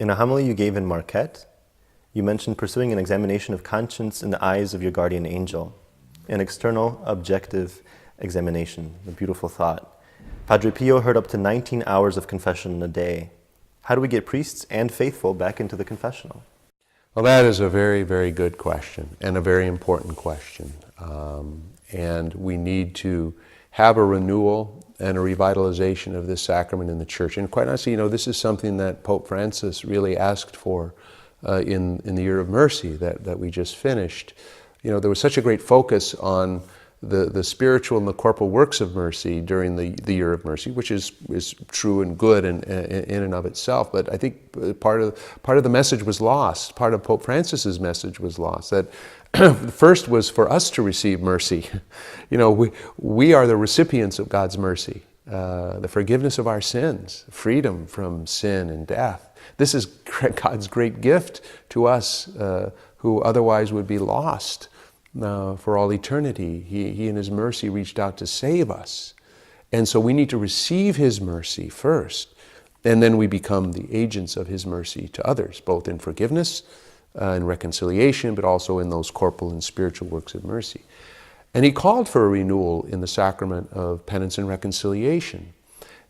In a homily you gave in Marquette, you mentioned pursuing an examination of conscience in the eyes of your guardian angel, an external, objective examination, a beautiful thought. Padre Pio heard up to 19 hours of confession in a day. How do we get priests and faithful back into the confessional? Well, that is a very, very good question and a very important question. And we need to have a renewal and a revitalization of this sacrament in the Church. And quite honestly, this is something that Pope Francis really asked for in the Year of Mercy that we just finished. There was such a great focus on the spiritual and the corporal works of mercy during the Year of Mercy, which is true and good in and of itself. But I think part of the message was lost. Part of Pope Francis's message was lost. That the first was for us to receive mercy. We are the recipients of God's mercy, the forgiveness of our sins, freedom from sin and death. This is God's great gift to us who otherwise would be lost for all eternity. He in His mercy reached out to save us. And so we need to receive His mercy first, and then we become the agents of His mercy to others, both in forgiveness and reconciliation, but also in those corporal and spiritual works of mercy. And He called for a renewal in the sacrament of penance and reconciliation.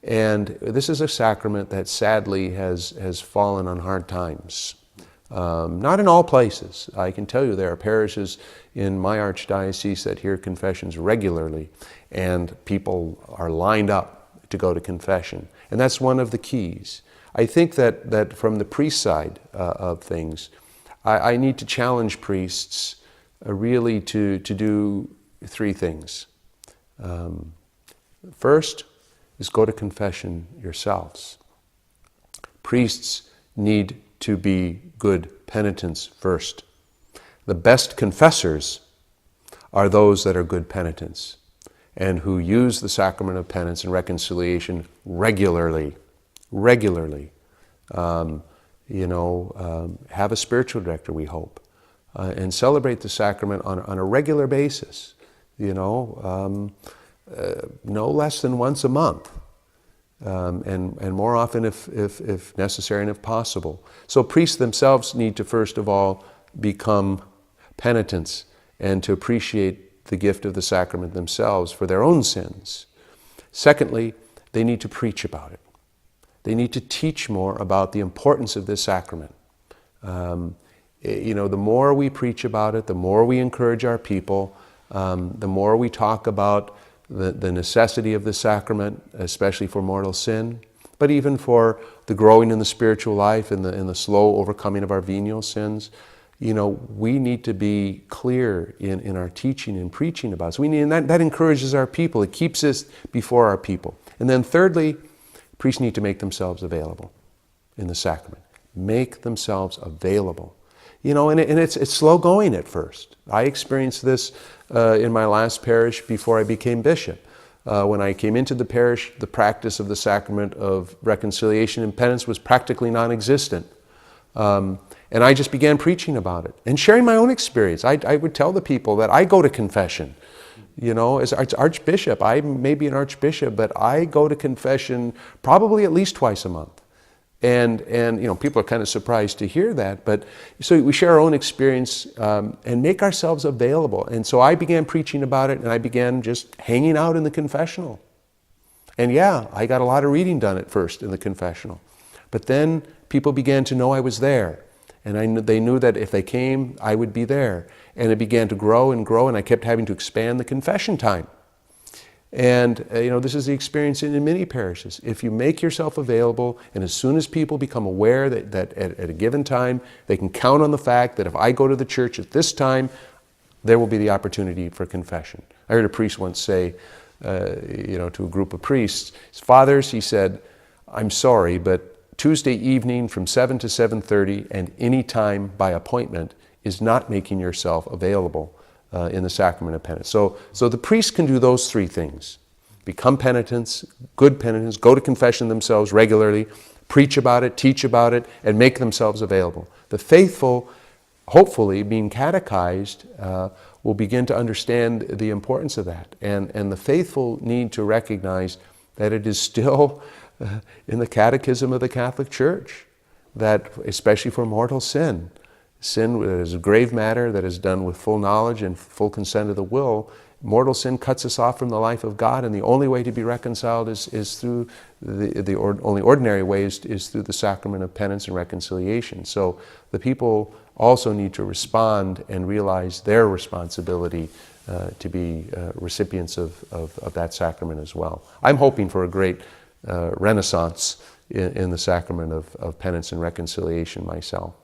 And this is a sacrament that sadly has fallen on hard times. Not in all places. I can tell you there are parishes in my archdiocese that hear confessions regularly, and people are lined up to go to confession. And that's one of the keys. I think that from the priest side of things, I need to challenge priests really to do three things. First is go to confession yourselves. Priests need to be good penitents first. The best confessors are those that are good penitents and who use the sacrament of penance and reconciliation regularly. Have a spiritual director, we hope, and celebrate the sacrament on a regular basis, no less than once a month. And more often if necessary and if possible. So priests themselves need to first of all become penitents and to appreciate the gift of the sacrament themselves for their own sins. Secondly, they need to preach about it. They need to teach more about the importance of this sacrament. The more we preach about it, the more we encourage our people, the more we talk about the necessity of the sacrament, especially for mortal sin, but even for the growing in the spiritual life and the slow overcoming of our venial sins. We need to be clear in our teaching and preaching about it. So and that encourages our people. It keeps us before our people. And then thirdly, priests need to make themselves available in the sacrament. Make themselves available. And it's slow going at first. I experienced this in my last parish before I became bishop. When I came into the parish, the practice of the sacrament of reconciliation and penance was practically non-existent. And I just began preaching about it and sharing my own experience. I would tell the people that I go to confession. As archbishop, I may be an archbishop, but I go to confession probably at least twice a month. And people are kind of surprised to hear that, but so we share our own experience and make ourselves available. And so I began preaching about it, and I began just hanging out in the confessional. And I got a lot of reading done at first in the confessional. But then people began to know I was there, and they knew that if they came, I would be there. And it began to grow, and I kept having to expand the confession time. And this is the experience in many parishes. If you make yourself available, and as soon as people become aware that at a given time, they can count on the fact that if I go to the church at this time, there will be the opportunity for confession. I heard a priest once say, to a group of priests, fathers, he said, I'm sorry, but Tuesday evening from 7 to 7:30 and any time by appointment is not making yourself available in the sacrament of penance. So the priests can do those three things. Become penitents, good penitents, go to confession themselves regularly, preach about it, teach about it, and make themselves available. The faithful, hopefully being catechized, will begin to understand the importance of that. And the faithful need to recognize that it is still in the catechism of the Catholic Church that, especially for mortal sin, sin is a grave matter that is done with full knowledge and full consent of the will, mortal sin cuts us off from the life of God, and the only way to be reconciled is through only ordinary way is through the sacrament of penance and reconciliation. So the people also need to respond and realize their responsibility to be recipients of that sacrament as well. I'm hoping for a great renaissance in the sacrament of penance and reconciliation myself.